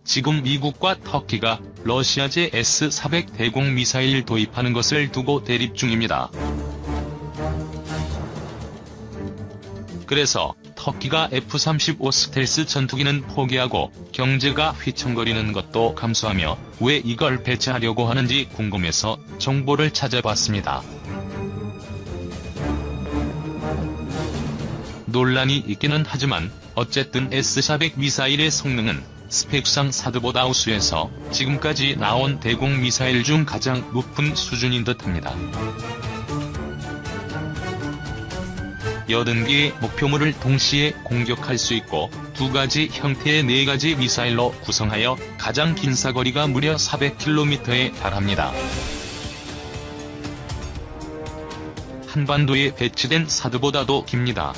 지금 미국과 터키가 러시아제 S-400 대공 미사일 도입하는 것을 두고 대립 중입니다. 그래서 터키가 F-35 스텔스 전투기는 포기하고 경제가 휘청거리는 것도 감수하며 왜 이걸 배치하려고 하는지 궁금해서 정보를 찾아봤습니다. 논란이 있기는 하지만 어쨌든 S-400 미사일의 성능은 스펙상 사드보다 우수해서 지금까지 나온 대공 미사일 중 가장 높은 수준인 듯합니다. 80개의 목표물을 동시에 공격할 수 있고 2가지 형태의 4가지 미사일로 구성하여 가장 긴 사거리가 무려 400km에 달합니다. 한반도에 배치된 사드보다도 깁니다.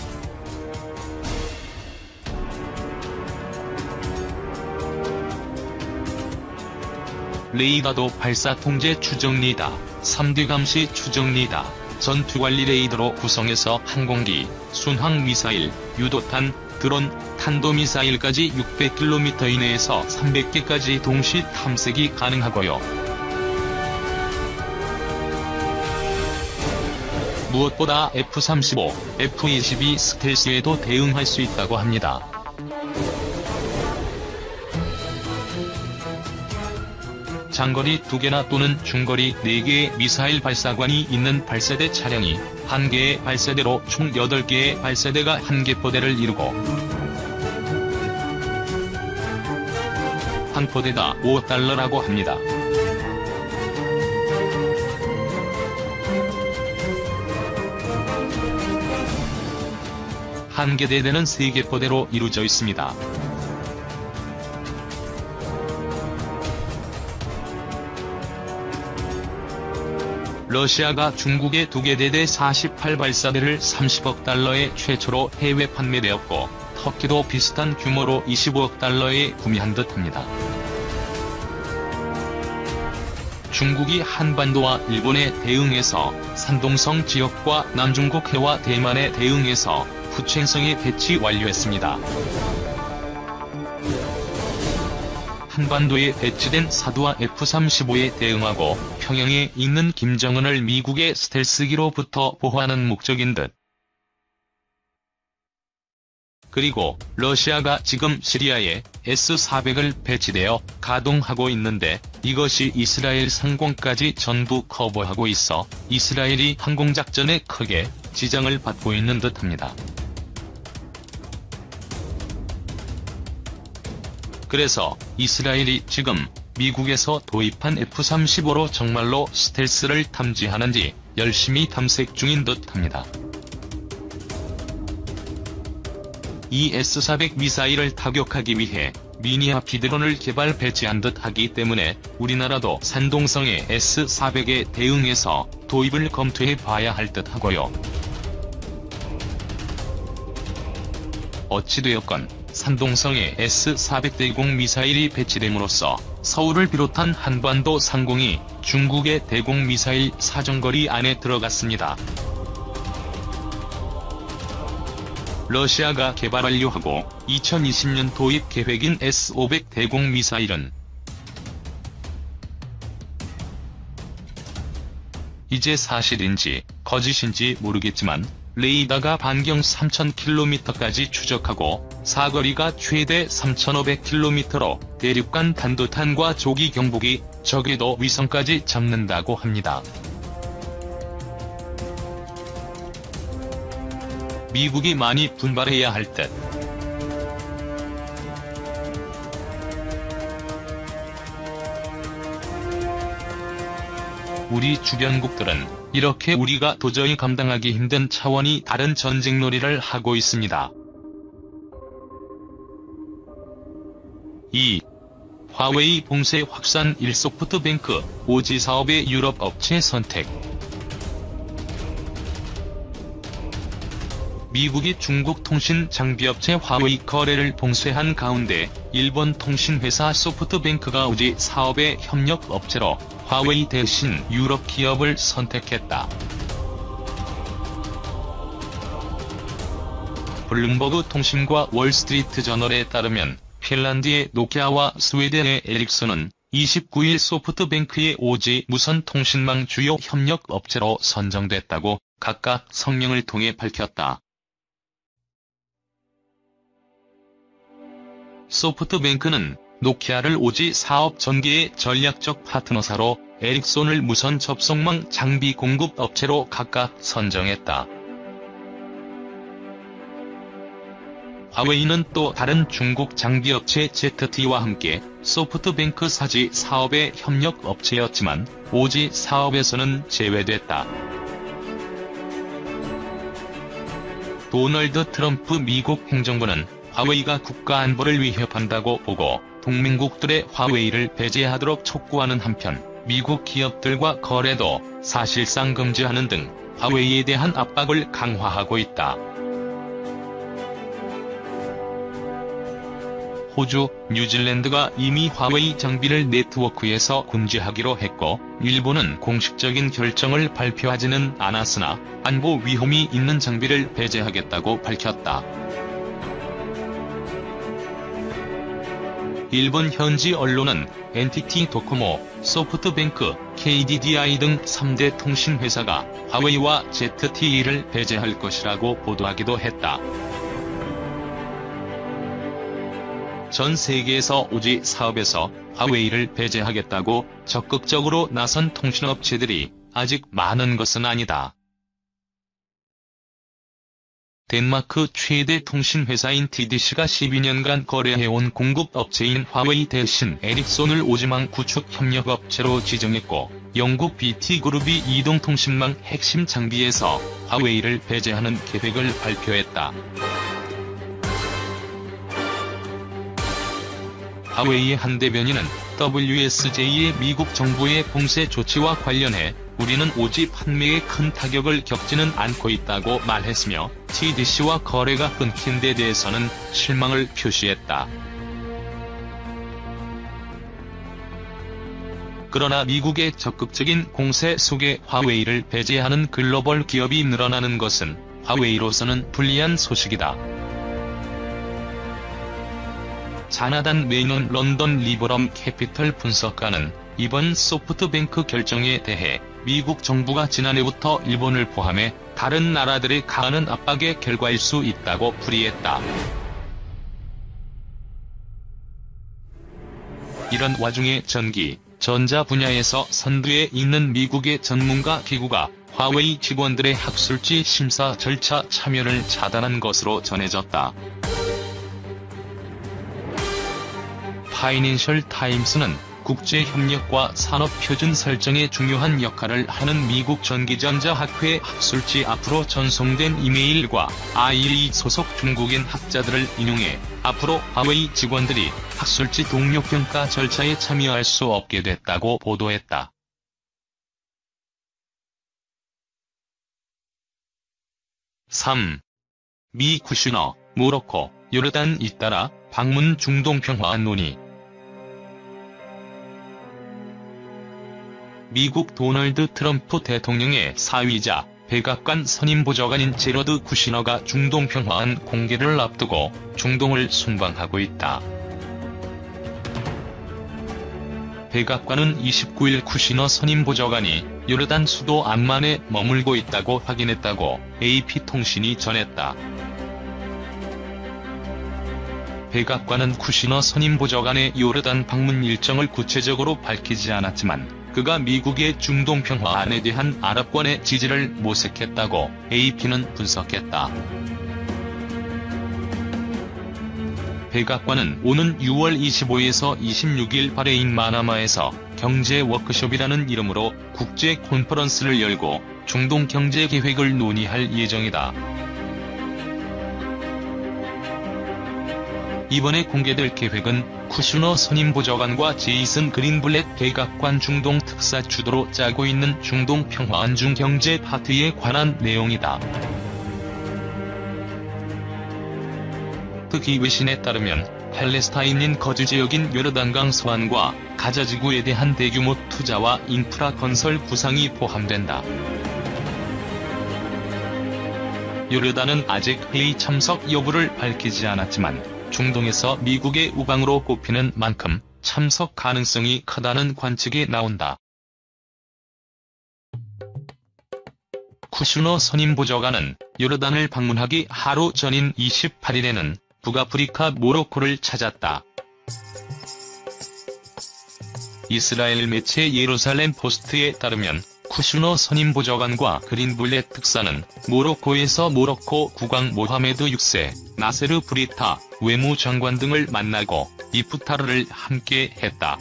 레이더도 발사 통제 추적 리다, 3D 감시 추적 리다, 전투관리 레이더로 구성해서 항공기, 순항미사일, 유도탄, 드론, 탄도미사일까지 600km 이내에서 300개까지 동시 탐색이 가능하고요. 무엇보다 F-35, F-22 스텔스에도 대응할 수 있다고 합니다. 장거리 2개나 또는 중거리 4개의 미사일 발사관이 있는 발사대 차량이 1개의 발사대로 총 8개의 발사대가 1개 포대를 이루고 한 포대가 $5라고 합니다. 한 개 대대는 3개 포대로 이루어져 있습니다. 러시아가 중국의 2개 대대 48발사대를 $30억 최초로 해외 판매되었고 터키도 비슷한 규모로 $25억 구매한 듯합니다. 중국이 한반도와 일본에 대응해서 산동성 지역과 남중국 해와 대만에 대응해서 후촨성에 배치 완료했습니다. 한반도에 배치된 사드와 F-35에 대응하고 평양에 있는 김정은을 미국의 스텔스기로부터 보호하는 목적인 듯. 그리고 러시아가 지금 시리아에 S-400을 배치되어 가동하고 있는데 이것이 이스라엘 상공까지 전부 커버하고 있어 이스라엘이 항공작전에 크게 지장을 받고 있는 듯합니다. 그래서 이스라엘이 지금 미국에서 도입한 F-35로 정말로 스텔스를 탐지하는지 열심히 탐색 중인 듯합니다. 이 S-400 미사일을 타격하기 위해 미니하피 드론을 개발 배치한 듯 하기 때문에 우리나라도 산동성의 S-400에 대응해서 도입을 검토해 봐야 할 듯 하고요. 어찌되었건 산동성의 S-400 대공 미사일이 배치됨으로써 서울을 비롯한 한반도 상공이 중국의 대공 미사일 사정거리 안에 들어갔습니다. 러시아가 개발 완료하고 2020년 도입 계획인 S-500 대공 미사일은 이제 사실인지 거짓인지 모르겠지만 레이더가 반경 3000km까지 추적하고 사거리가 최대 3500km로 대륙간 단도탄과 조기 경보기, 적외도 위성까지 잡는다고 합니다. 미국이 많이 분발해야 할 듯. 우리 주변국들은 이렇게 우리가 도저히 감당하기 힘든 차원이 다른 전쟁놀이를 하고 있습니다. 2. 화웨이 봉쇄 확산 1. 소프트뱅크, 5G 사업의 유럽 업체 선택. 미국이 중국 통신 장비업체 화웨이 거래를 봉쇄한 가운데 일본 통신회사 소프트뱅크가 5G 사업의 협력 업체로 화웨이 대신 유럽 기업을 선택했다. 블룸버그 통신과 월스트리트 저널에 따르면 핀란드의 노키아와 스웨덴의 에릭손은 29일 소프트뱅크의 오지 무선 통신망 주요 협력 업체로 선정됐다고 각각 성명을 통해 밝혔다. 소프트뱅크는 노키아를 오지 사업 전개의 전략적 파트너사로 에릭손을 무선 접속망 장비 공급 업체로 각각 선정했다. 화웨이는 또 다른 중국 장비업체 ZT와 함께 소프트뱅크 사지 사업의 협력 업체였지만 오지 사업에서는 제외됐다. 도널드 트럼프 미국 행정부는 화웨이가 국가안보를 위협한다고 보고 동맹국들의 화웨이를 배제하도록 촉구하는 한편 미국 기업들과 거래도 사실상 금지하는 등 화웨이에 대한 압박을 강화하고 있다. 호주, 뉴질랜드가 이미 화웨이 장비를 네트워크에서 금지하기로 했고 일본은 공식적인 결정을 발표하지는 않았으나 안보 위험이 있는 장비를 배제하겠다고 밝혔다. 일본 현지 언론은 NTT 도코모, 소프트뱅크, KDDI 등 3대 통신회사가 화웨이와 ZTE를 배제할 것이라고 보도하기도 했다. 전 세계에서 오지 사업에서 화웨이를 배제하겠다고 적극적으로 나선 통신업체들이 아직 많은 것은 아니다. 덴마크 최대 통신회사인 TDC가 12년간 거래해온 공급업체인 화웨이 대신 에릭손을 오지망 구축 협력업체로 지정했고 영국 BT그룹이 이동통신망 핵심 장비에서 화웨이를 배제하는 계획을 발표했다. 화웨이의 한 대변인은 WSJ의 미국 정부의 봉쇄 조치와 관련해 우리는 오지 판매에 큰 타격을 겪지는 않고 있다고 말했으며 TDC와 거래가 끊긴 데 대해서는 실망을 표시했다. 그러나 미국의 적극적인 공세 속에 화웨이를 배제하는 글로벌 기업이 늘어나는 것은 화웨이로서는 불리한 소식이다. 자나단 메이넌 런던 리버럼 캐피털 분석가는 이번 소프트뱅크 결정에 대해 미국 정부가 지난해부터 일본을 포함해 다른 나라들의 강한 압박의 결과일 수 있다고 풀이했다. 이런 와중에 전기, 전자 분야에서 선두에 있는 미국의 전문가 기구가 화웨이 직원들의 학술지 심사 절차 참여를 차단한 것으로 전해졌다. 파이낸셜 타임스는 국제협력과 산업표준 설정에 중요한 역할을 하는 미국 전기전자학회 학술지 앞으로 전송된 이메일과 IEEE 소속 중국인 학자들을 인용해 앞으로 화웨이 직원들이 학술지 동료평가 절차에 참여할 수 없게 됐다고 보도했다. 미 쿠슈너, 모로코, 요르단 잇따라 방문 중동평화 논의. 미국 도널드 트럼프 대통령의 사위자, 백악관 선임보좌관인 제러드 쿠시너가 중동평화안 공개를 앞두고 중동을 순방하고 있다. 백악관은 29일 쿠시너 선임보좌관이 요르단 수도 암만에 머물고 있다고 확인했다고 AP통신이 전했다. 백악관은 쿠시너 선임보좌관의 요르단 방문 일정을 구체적으로 밝히지 않았지만 그가 미국의 중동평화안에 대한 아랍권의 지지를 모색했다고 AP는 분석했다. 백악관은 오는 6월 25일에서 26일 바레인 마나마에서 경제 워크숍이라는 이름으로 국제 콘퍼런스를 열고 중동 경제 계획을 논의할 예정이다. 이번에 공개될 계획은 쿠슈너 선임보좌관과 제이슨 그린블렛 백악관 중동 특사 주도로 짜고 있는 중동 평화안 중 경제 파트에 관한 내용이다. 특히 외신에 따르면 팔레스타인인 거주 지역인 요르단강 서안과 가자 지구에 대한 대규모 투자와 인프라 건설 구상이 포함된다. 요르단은 아직 회의 참석 여부를 밝히지 않았지만 중동에서 미국의 우방으로 꼽히는 만큼 참석 가능성이 크다는 관측이 나온다. 쿠슈너 선임보좌관은 요르단을 방문하기 하루 전인 28일에는 북아프리카 모로코를 찾았다. 이스라엘 매체 예루살렘 포스트에 따르면 쿠슈너 선임보좌관과 그린블렛 특사는 모로코에서 모로코 국왕 모하메드 6세, 나세르 브리타 외무장관 등을 만나고 이프타르를 함께 했다.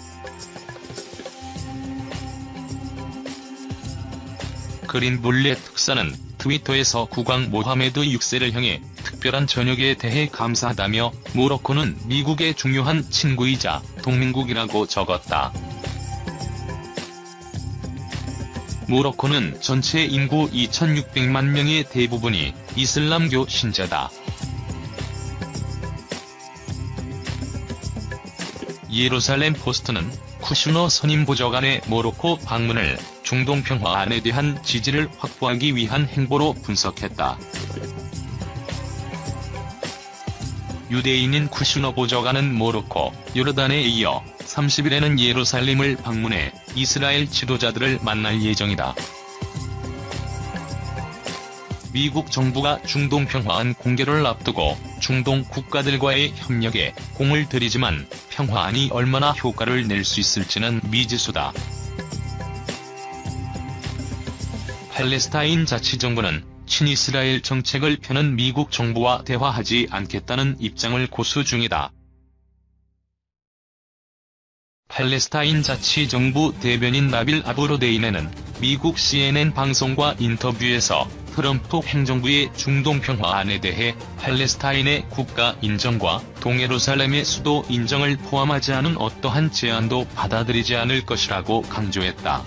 그린블렛 특사는 트위터에서 국왕 모하메드 6세를 향해 특별한 저녁에 대해 감사하다며 모로코는 미국의 중요한 친구이자 동맹국이라고 적었다. 모로코는 전체 인구 2,600만 명의 대부분이 이슬람교 신자다. 예루살렘 포스트는 쿠슈너 선임보좌관의 모로코 방문을 중동 평화안에 대한 지지를 확보하기 위한 행보로 분석했다. 유대인인 쿠슈너 보좌관은 모로코, 요르단에 이어 30일에는 예루살렘을 방문해 이스라엘 지도자들을 만날 예정이다. 미국 정부가 중동 평화안 공개를 앞두고 중동 국가들과의 협력에 공을 들이지만 평화안이 얼마나 효과를 낼 수 있을지는 미지수다. 팔레스타인 자치정부는 친이스라엘 정책을 펴는 미국 정부와 대화하지 않겠다는 입장을 고수 중이다. 팔레스타인 자치정부 대변인 나빌 아브로데인에는 미국 CNN 방송과 인터뷰에서 트럼프 행정부의 중동 평화안에 대해 팔레스타인의 국가 인정과 동예루살렘의 수도 인정을 포함하지 않은 어떠한 제안도 받아들이지 않을 것이라고 강조했다.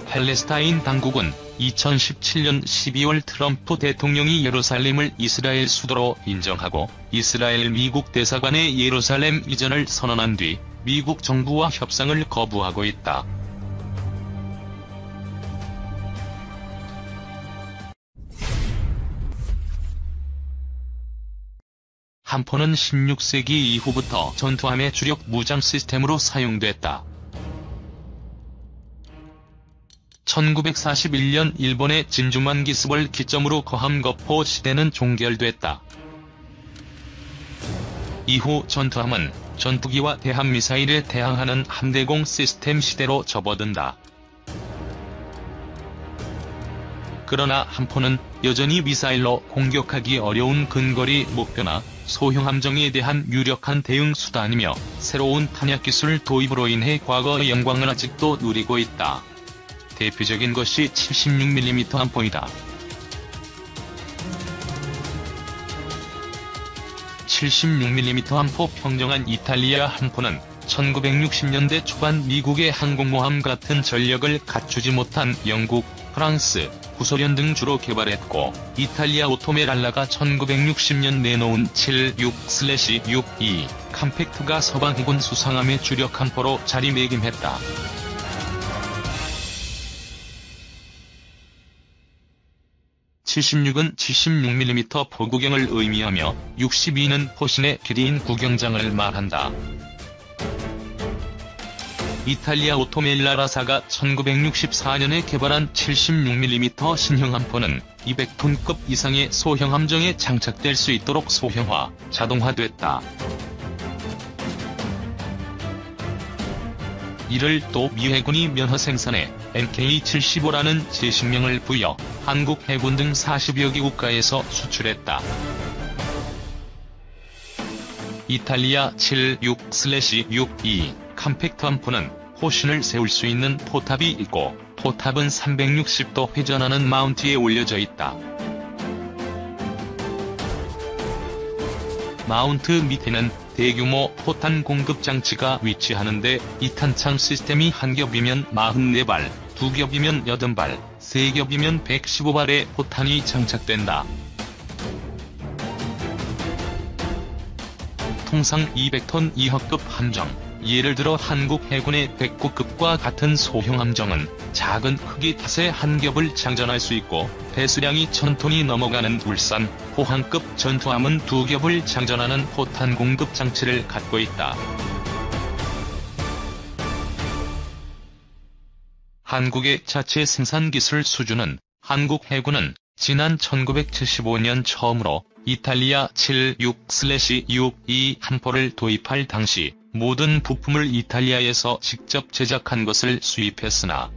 팔레스타인 당국은 2017년 12월 트럼프 대통령이 예루살렘을 이스라엘 수도로 인정하고 이스라엘 미국 대사관의 예루살렘 이전을 선언한 뒤 미국 정부와 협상을 거부하고 있다. 함포는 16세기 이후부터 전투함의 주력 무장 시스템으로 사용됐다. 1941년 일본의 진주만 기습을 기점으로 거함거포 시대는 종결됐다. 이후 전투함은 전투기와 대함미사일에 대항하는 함대공 시스템 시대로 접어든다. 그러나 함포는 여전히 미사일로 공격하기 어려운 근거리 목표나 소형 함정에 대한 유력한 대응 수단이며 새로운 탄약기술 도입으로 인해 과거의 영광을 아직도 누리고 있다. 대표적인 것이 76mm 함포이다. 76mm 함포 평정한 이탈리아 함포는 1960년대 초반 미국의 항공모함 같은 전력을 갖추지 못한 영국, 프랑스, 구소련 등 주로 개발했고 이탈리아 오토메랄라가 1960년 내놓은 76/62 컴팩트가 서방 해군 수상함의 주력 함포로 자리매김했다. 76은 76mm 포구경을 의미하며 62는 포신의 길이인 구경장을 말한다. 이탈리아 오토멜라라사가 1964년에 개발한 76mm 신형 함포는 200톤급 이상의 소형 함정에 장착될 수 있도록 소형화, 자동화됐다. 이를 또 미 해군이 면허 생산해 MK75라는 제식명을 부여 한국 해군 등 40여 개 국가에서 수출했다. 이탈리아 76/62 컴팩트 함포는 포신을 세울 수 있는 포탑이 있고 포탑은 360도 회전하는 마운트에 올려져 있다. 마운트 밑에는 대규모 포탄 공급 장치가 위치하는데 이 탄창 시스템이 한 겹이면 44발, 두 겹이면 80발, 세 겹이면 115발의 포탄이 장착된다. 통상 200톤 이하급 함정, 예를 들어 한국 해군의 백구급과 같은 소형 함정은 작은 크기 탓에 한 겹을 장전할 수 있고, 배수량이 1000톤이 넘어가는 울산, 포항급 전투함은 2겹을 장전하는 포탄 공급 장치를 갖고 있다. 한국의 자체 생산 기술 수준은 한국 해군은 지난 1975년 처음으로 이탈리아 76/62 함포를 도입할 당시 모든 부품을 이탈리아에서 직접 제작한 것을 수입했으나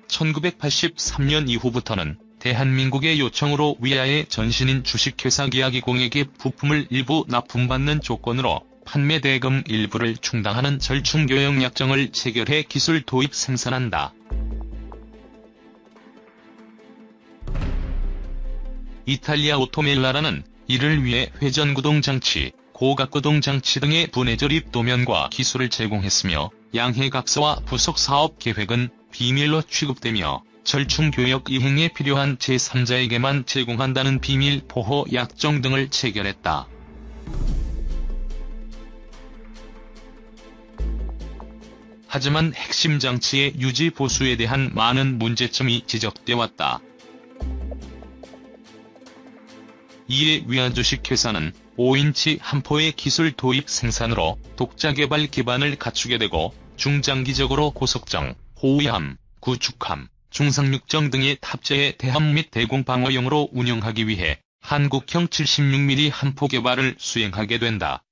(1983년) 이후부터는 대한민국의 요청으로 위아의 전신인 주식회사 기아기공에게 부품을 일부 납품받는 조건으로 판매 대금 일부를 충당하는 절충교역 약정을 체결해 기술 도입 생산한다. 이탈리아 오토멜라라는 이를 위해 회전구동장치, 고각구동장치 등의 분해조립 도면과 기술을 제공했으며, 양해각서와 부속사업 계획은 비밀로 취급되며 절충교역 이행에 필요한 제3자에게만 제공한다는 비밀 보호 약정 등을 체결했다. 하지만 핵심 장치의 유지 보수에 대한 많은 문제점이 지적돼 왔다. 이에 위아 주식회사는 5인치 함포의 기술 도입 생산으로 독자 개발 기반을 갖추게 되고, 중장기적으로 고속정, 호위함, 구축함, 중상륙정 등의 탑재해 대함 및 대공방어용으로 운용하기 위해 한국형 76mm 함포 개발을 수행하게 된다.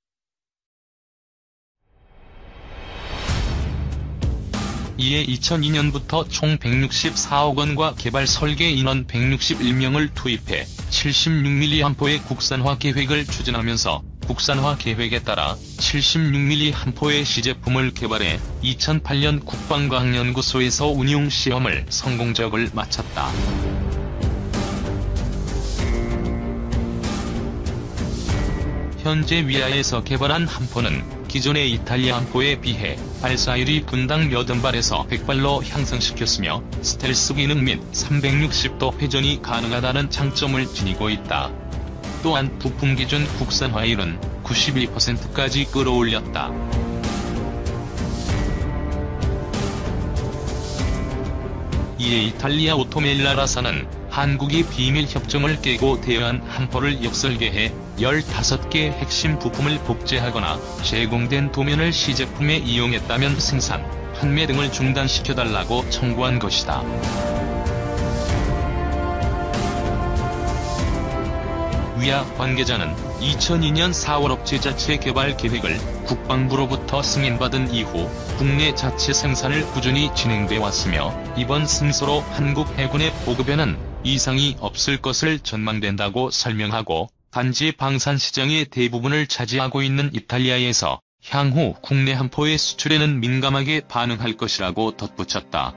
이에 2002년부터 총 164억 원과 개발 설계 인원 161명을 투입해 76mm 함포의 국산화 계획을 추진하면서, 국산화 계획에 따라 76mm 함포의 시제품을 개발해 2008년 국방과학연구소에서 운용 시험을 성공적으로 마쳤다. 현재 위아에서 개발한 함포는 기존의 이탈리아 함포에 비해 발사율이 분당 80발에서 100발로 향상시켰으며, 스텔스 기능 및 360도 회전이 가능하다는 장점을 지니고 있다. 또한 부품 기준 국산화율은 92%까지 끌어올렸다. 이에 이탈리아 오토멜라라사는 한국이 비밀 협정을 깨고 대여한 함포를 역설계해 15개 핵심 부품을 복제하거나 제공된 도면을 시제품에 이용했다면 생산, 판매 등을 중단시켜달라고 청구한 것이다. 위아 관계자는 2002년 4월 업체 자체 개발 계획을 국방부로부터 승인받은 이후 국내 자체 생산을 꾸준히 진행돼 왔으며, 이번 승소로 한국 해군의 보급에는 이상이 없을 것을 전망된다고 설명하고, 단지 방산 시장의 대부분을 차지하고 있는 이탈리아에서 향후 국내 함포의 수출에는 민감하게 반응할 것이라고 덧붙였다.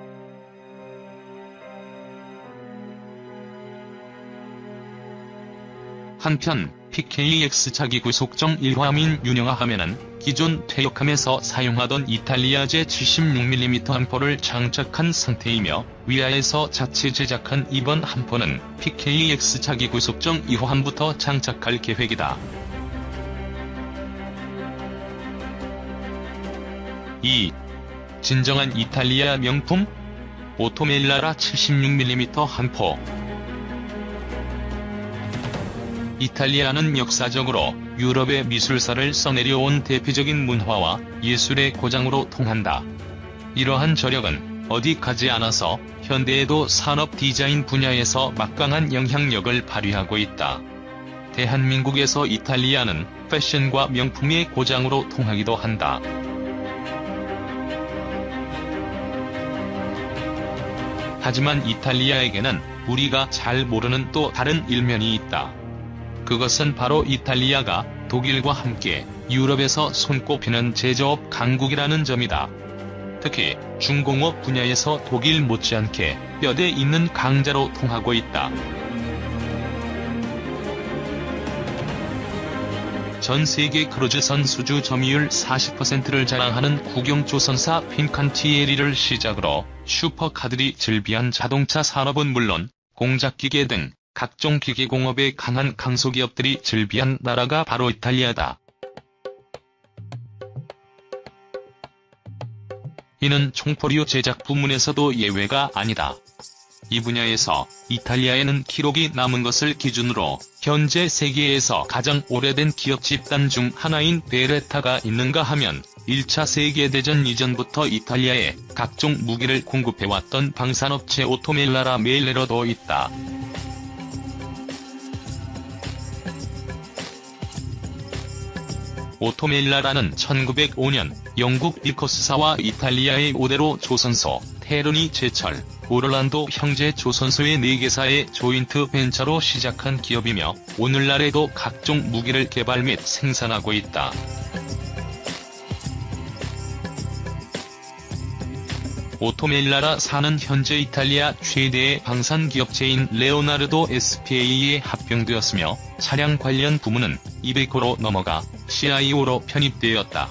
한편 PKX 자기구속정 일화민 윤영화함에는 기존 퇴역함에서 사용하던 이탈리아제 76mm 함포를 장착한 상태이며, 위아에서 자체 제작한 이번 함포는 PKX 자기구속정 2호함부터 장착할 계획이다. 진정한 이탈리아 명품? 오토멜라라 76mm 함포. 이탈리아는 역사적으로 유럽의 미술사를 써내려온 대표적인 문화와 예술의 고장으로 통한다. 이러한 저력은 어디 가지 않아서 현대에도 산업 디자인 분야에서 막강한 영향력을 발휘하고 있다. 대한민국에서 이탈리아는 패션과 명품의 고장으로 통하기도 한다. 하지만 이탈리아에게는 우리가 잘 모르는 또 다른 일면이 있다. 그것은 바로 이탈리아가 독일과 함께 유럽에서 손꼽히는 제조업 강국이라는 점이다. 특히 중공업 분야에서 독일 못지않게 뼈대 있는 강자로 통하고 있다. 전 세계 크루즈선 수주 점유율 40%를 자랑하는 국영조선사 핀칸티에리를 시작으로 슈퍼카들이 즐비한 자동차 산업은 물론 공작기계 등 각종 기계공업에 강한 강소기업들이 즐비한 나라가 바로 이탈리아다. 이는 총포류 제작 부문에서도 예외가 아니다. 이 분야에서 이탈리아에는 기록이 남은 것을 기준으로 현재 세계에서 가장 오래된 기업 집단 중 하나인 베레타가 있는가 하면 1차 세계대전 이전부터 이탈리아에 각종 무기를 공급해왔던 방산업체 오토멜라라 멜레로도 있다. 오토멜라라는 1905년 영국 비커스사와 이탈리아의 5대로 조선소, 테르니 제철, 오를란도 형제 조선소의 4개사의 조인트 벤처로 시작한 기업이며 오늘날에도 각종 무기를 개발 및 생산하고 있다. 오토멜라라사는 현재 이탈리아 최대의 방산기업체인 레오나르도 SPA에 합병되었으며 차량 관련 부문은 이베코로 넘어가 CIO로 편입되었다.